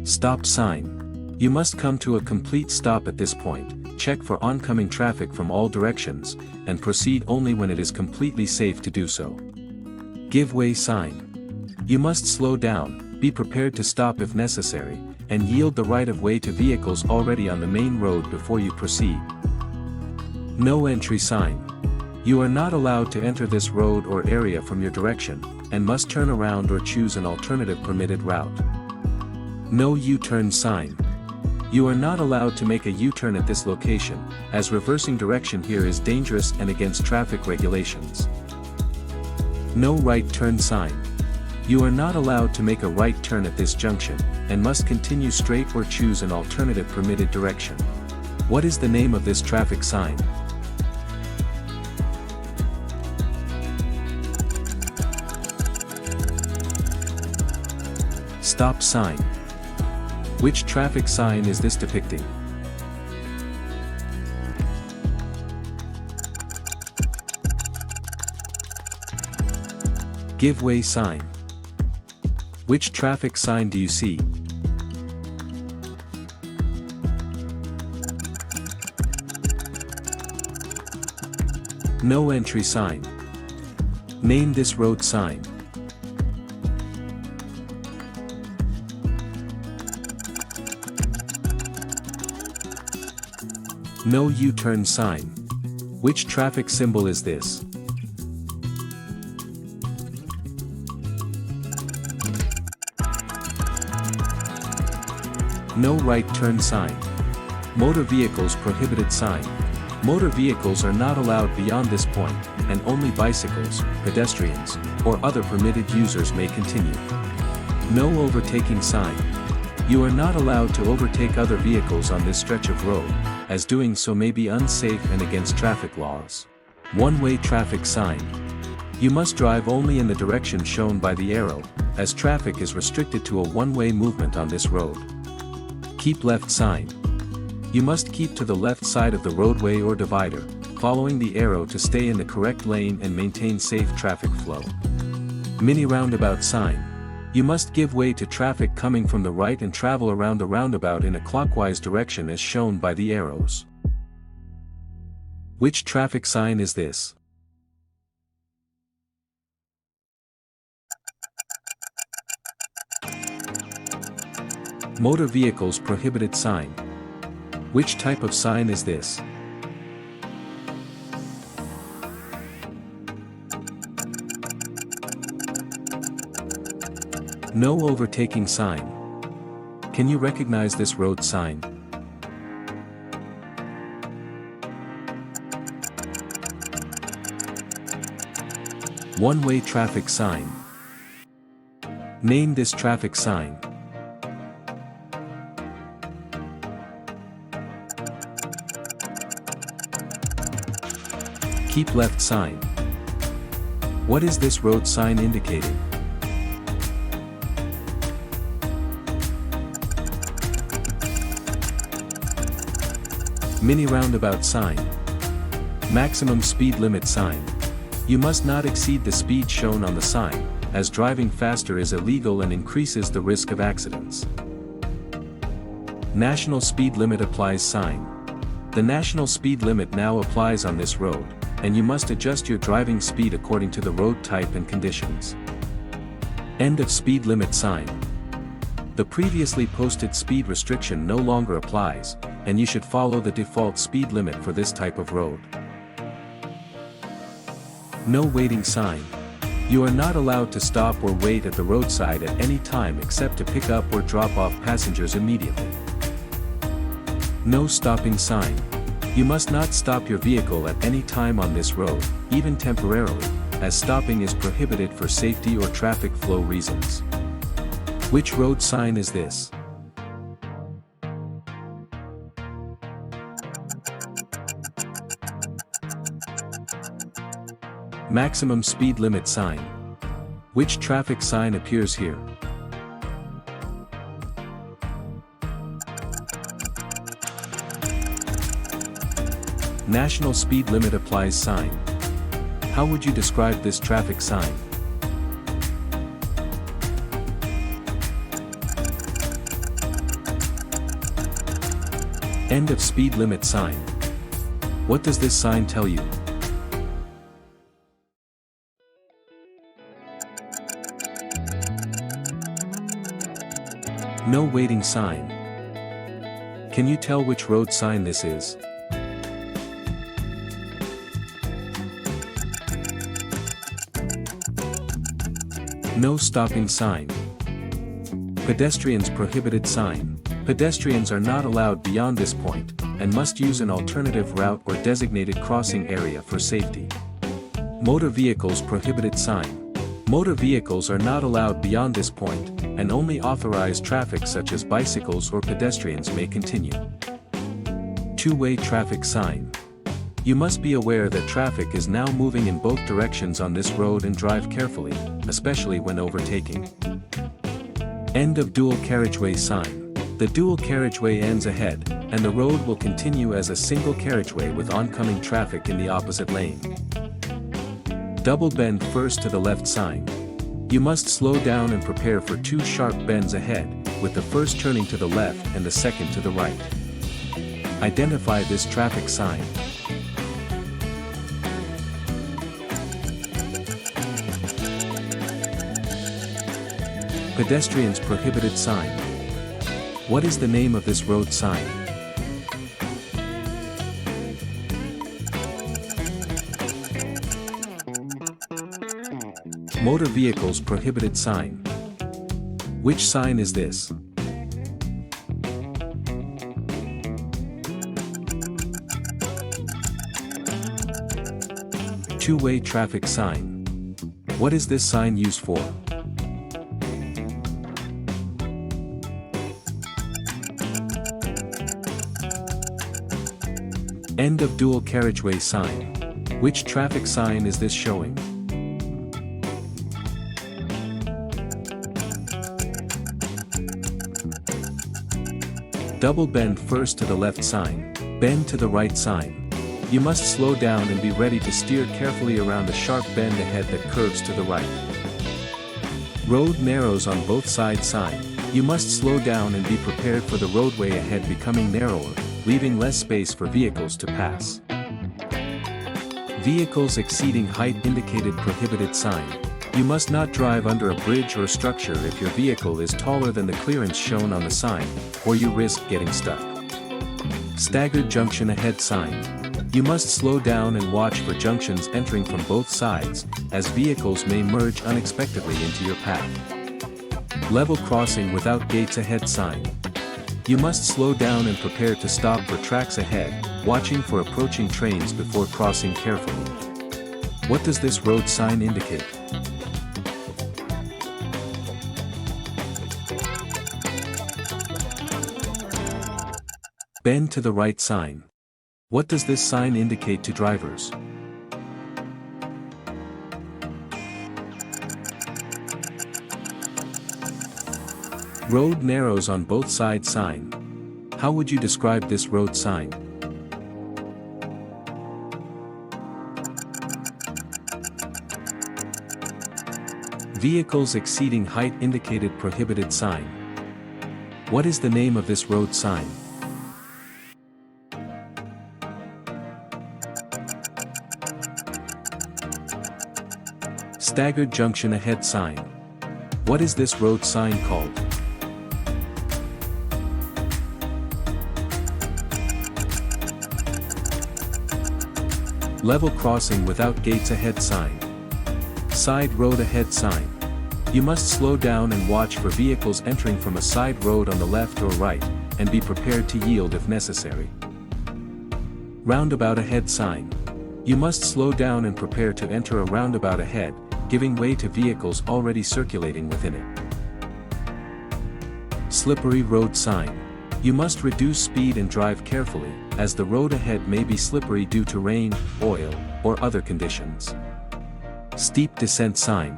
Stop sign. You must come to a complete stop at this point, check for oncoming traffic from all directions, and proceed only when it is completely safe to do so. Give way sign. You must slow down, be prepared to stop if necessary, and yield the right of way to vehicles already on the main road before you proceed. No entry sign. You are not allowed to enter this road or area from your direction, and must turn around or choose an alternative permitted route. No U-turn sign. You are not allowed to make a U-turn at this location, as reversing direction here is dangerous and against traffic regulations. No right turn sign. You are not allowed to make a right turn at this junction, and must continue straight or choose an alternative permitted direction. What is the name of this traffic sign? Stop sign. Which traffic sign is this depicting? Give way sign. Which traffic sign do you see? No entry sign. Name this road sign. No U-turn sign. Which traffic symbol is this? No right turn sign. Motor vehicles prohibited sign. Motor vehicles are not allowed beyond this point, and only bicycles, pedestrians, or other permitted users may continue. No overtaking sign. You are not allowed to overtake other vehicles on this stretch of road, as doing so may be unsafe and against traffic laws. One-way traffic sign. You must drive only in the direction shown by the arrow, as traffic is restricted to a one-way movement on this road. Keep left sign. You must keep to the left side of the roadway or divider, following the arrow to stay in the correct lane and maintain safe traffic flow. Mini roundabout sign. You must give way to traffic coming from the right and travel around the roundabout in a clockwise direction as shown by the arrows. Which traffic sign is this? Motor vehicles prohibited sign. Which type of sign is this? No overtaking sign. Can you recognize this road sign? One-way traffic sign. Name this traffic sign. Keep left sign. What is this road sign indicating? Mini roundabout sign. Maximum speed limit sign. You must not exceed the speed shown on the sign, as driving faster is illegal and increases the risk of accidents. National speed limit applies sign. The national speed limit now applies on this road, and you must adjust your driving speed according to the road type and conditions. End of speed limit sign. The previously posted speed restriction no longer applies, and you should follow the default speed limit for this type of road. No waiting sign. You are not allowed to stop or wait at the roadside at any time except to pick up or drop off passengers immediately. No stopping sign. You must not stop your vehicle at any time on this road, even temporarily, as stopping is prohibited for safety or traffic flow reasons. Which road sign is this? Maximum speed limit sign. Which traffic sign appears here? National speed limit applies sign. How would you describe this traffic sign? End of speed limit sign. What does this sign tell you? No waiting sign. Can you tell which road sign this is? No stopping sign. Pedestrians prohibited sign. Pedestrians are not allowed beyond this point, and must use an alternative route or designated crossing area for safety. Motor vehicles prohibited sign. Motor vehicles are not allowed beyond this point, and only authorized traffic such as bicycles or pedestrians may continue. Two-way traffic sign. You must be aware that traffic is now moving in both directions on this road and drive carefully, especially when overtaking. End of dual carriageway sign. The dual carriageway ends ahead, and the road will continue as a single carriageway with oncoming traffic in the opposite lane. Double bend first to the left sign. You must slow down and prepare for two sharp bends ahead, with the first turning to the left and the second to the right. Identify this traffic sign. Pedestrians prohibited sign. What is the name of this road sign? Motor vehicles prohibited sign. Which sign is this? Two-way traffic sign. What is this sign used for? End of dual carriageway sign. Which traffic sign is this showing? Double bend first to the left sign. Bend to the right sign. You must slow down and be ready to steer carefully around a sharp bend ahead that curves to the right. Road narrows on both sides sign. You must slow down and be prepared for the roadway ahead becoming narrower, leaving less space for vehicles to pass. Vehicles exceeding height indicated prohibited sign. You must not drive under a bridge or structure if your vehicle is taller than the clearance shown on the sign, or you risk getting stuck. Staggered junction ahead sign. You must slow down and watch for junctions entering from both sides, as vehicles may merge unexpectedly into your path. Level crossing without gates ahead sign. You must slow down and prepare to stop for tracks ahead, watching for approaching trains before crossing carefully. What does this road sign indicate? Bend to the right sign. What does this sign indicate to drivers? Road narrows on both sides sign. How would you describe this road sign? Vehicles exceeding height indicated prohibited sign. What is the name of this road sign? Staggered junction ahead sign. What is this road sign called? Level crossing without gates ahead sign. Side road ahead sign. You must slow down and watch for vehicles entering from a side road on the left or right, and be prepared to yield if necessary. Roundabout ahead sign. You must slow down and prepare to enter a roundabout ahead, giving way to vehicles already circulating within it. Slippery road sign. You must reduce speed and drive carefully, as the road ahead may be slippery due to rain, oil, or other conditions. Steep descent sign.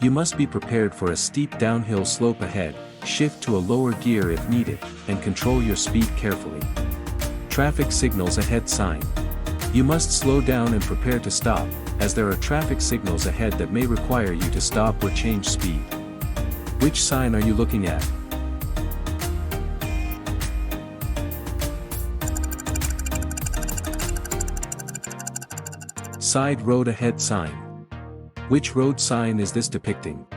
You must be prepared for a steep downhill slope ahead, shift to a lower gear if needed, and control your speed carefully. Traffic signals ahead sign. You must slow down and prepare to stop, as there are traffic signals ahead that may require you to stop or change speed. Which sign are you looking at? Side road ahead sign. Which road sign is this depicting?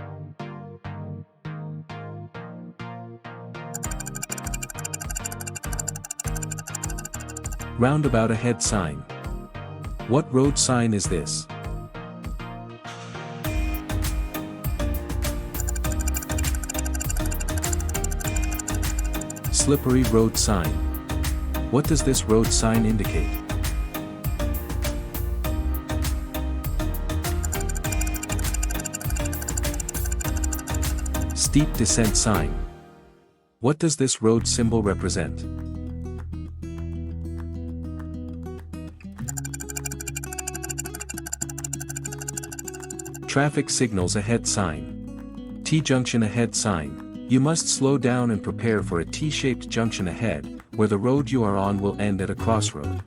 Roundabout ahead sign. What road sign is this? Slippery road sign. What does this road sign indicate? Steep descent sign. What does this road symbol represent? Traffic signals ahead sign. T-Junction ahead sign. You must slow down and prepare for a T-shaped junction ahead, where the road you are on will end at a crossroad.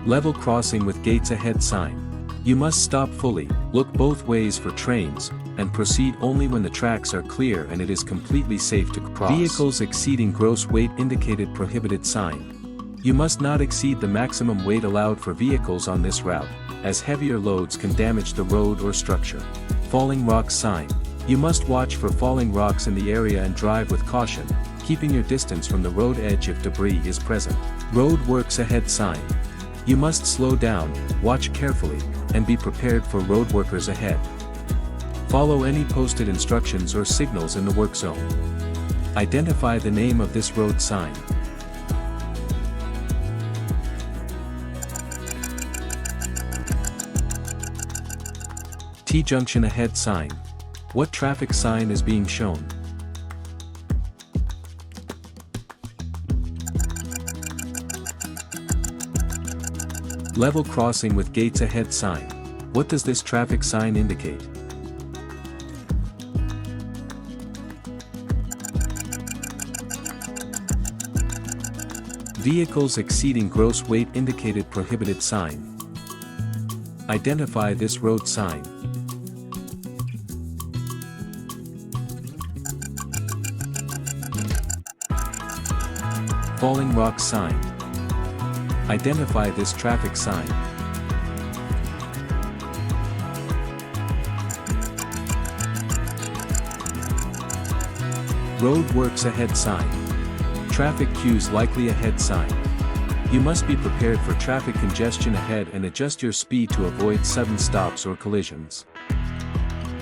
Level crossing with gates ahead sign. You must stop fully, look both ways for trains, and proceed only when the tracks are clear and it is completely safe to cross. Vehicles exceeding gross weight indicated prohibited sign. You must not exceed the maximum weight allowed for vehicles on this route, as heavier loads can damage the road or structure. Falling rocks sign. You must watch for falling rocks in the area and drive with caution, keeping your distance from the road edge if debris is present. Road works ahead sign. You must slow down, watch carefully, and be prepared for road workers ahead. Follow any posted instructions or signals in the work zone. Identify the name of this road sign. T-Junction ahead sign. What traffic sign is being shown? Level crossing with gates ahead sign. What does this traffic sign indicate? Vehicles exceeding gross weight indicated prohibited sign. Identify this road sign. Falling rock sign. Identify this traffic sign. Road works ahead sign. Traffic queues likely ahead sign. You must be prepared for traffic congestion ahead and adjust your speed to avoid sudden stops or collisions.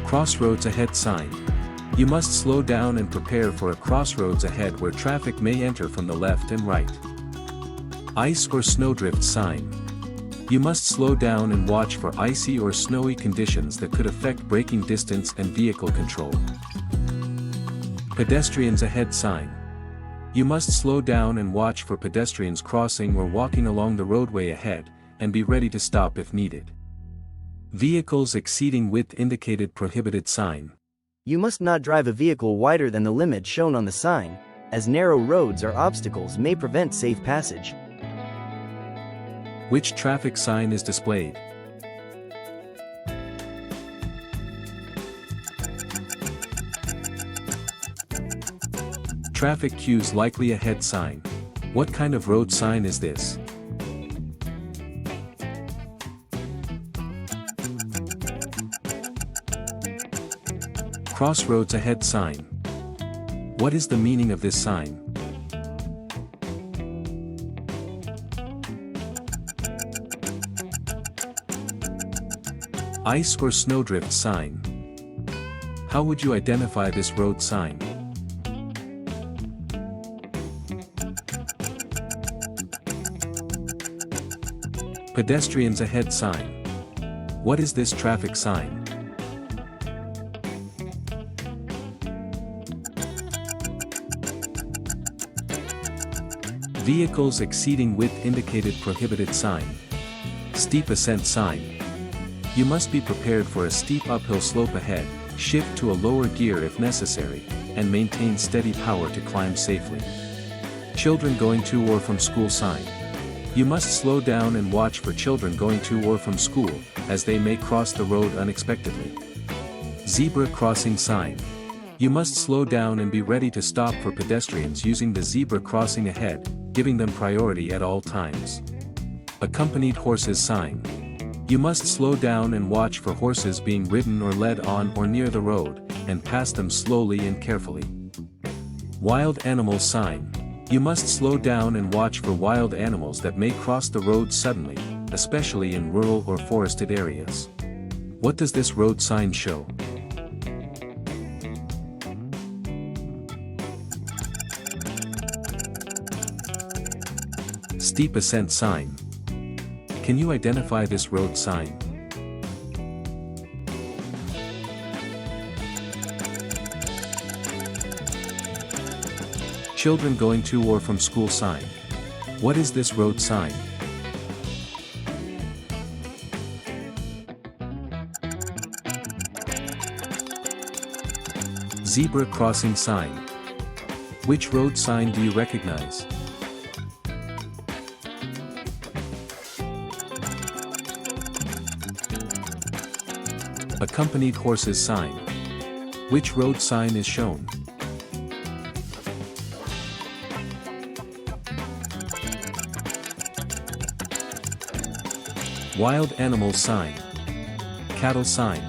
Crossroads ahead sign. You must slow down and prepare for a crossroads ahead where traffic may enter from the left and right. Ice or snowdrift sign. You must slow down and watch for icy or snowy conditions that could affect braking distance and vehicle control. Pedestrians ahead sign. You must slow down and watch for pedestrians crossing or walking along the roadway ahead, and be ready to stop if needed. Vehicles exceeding width indicated prohibited sign. You must not drive a vehicle wider than the limit shown on the sign, as narrow roads or obstacles may prevent safe passage. Which traffic sign is displayed? Traffic queues likely ahead sign. What kind of road sign is this? Crossroads ahead sign. What is the meaning of this sign? Ice or snowdrift sign. How would you identify this road sign? Pedestrians ahead sign. What is this traffic sign? Vehicles exceeding width indicated prohibited sign. Steep ascent sign. You must be prepared for a steep uphill slope ahead, shift to a lower gear if necessary, and maintain steady power to climb safely. Children going to or from school sign. You must slow down and watch for children going to or from school, as they may cross the road unexpectedly. Zebra crossing sign. You must slow down and be ready to stop for pedestrians using the zebra crossing ahead, giving them priority at all times. Accompanied horses sign. You must slow down and watch for horses being ridden or led on or near the road, and pass them slowly and carefully. Wild animals sign. You must slow down and watch for wild animals that may cross the road suddenly, especially in rural or forested areas. What does this road sign show? Steep ascent sign. Can you identify this road sign? Children going to or from school sign. What is this road sign? Zebra crossing sign. Which road sign do you recognize? Accompanied horses sign. Which road sign is shown? Wild animals sign. Cattle sign.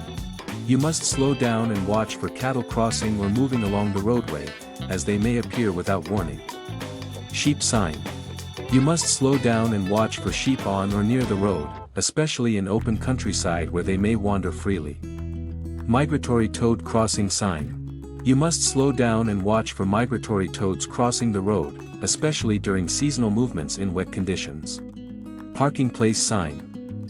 You must slow down and watch for cattle crossing or moving along the roadway, as they may appear without warning. Sheep sign. You must slow down and watch for sheep on or near the road, especially in open countryside where they may wander freely. Migratory toad crossing sign. You must slow down and watch for migratory toads crossing the road, especially during seasonal movements in wet conditions. Parking place sign.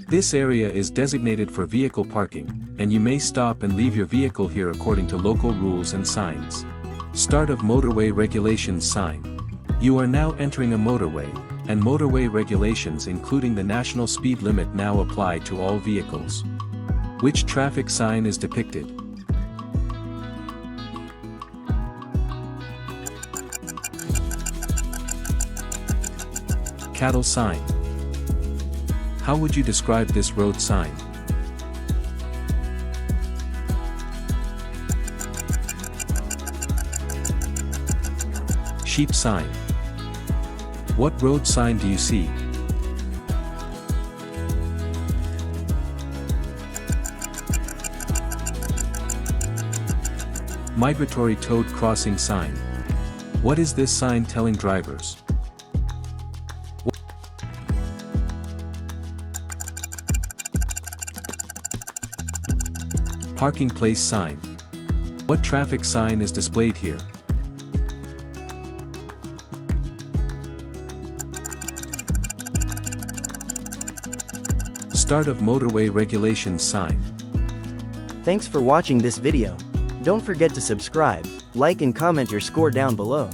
This area is designated for vehicle parking, and you may stop and leave your vehicle here according to local rules and signs. Start of motorway regulations sign. You are now entering a motorway, and motorway regulations including the national speed limit now apply to all vehicles. Which traffic sign is depicted? Cattle sign. How would you describe this road sign? Sheep sign. What road sign do you see? Migratory toad crossing sign. What is this sign telling drivers? Parking place sign. What traffic sign is displayed here? Start of motorway regulations sign. Thanks for watching this video. Don't forget to subscribe, like and comment your score down below.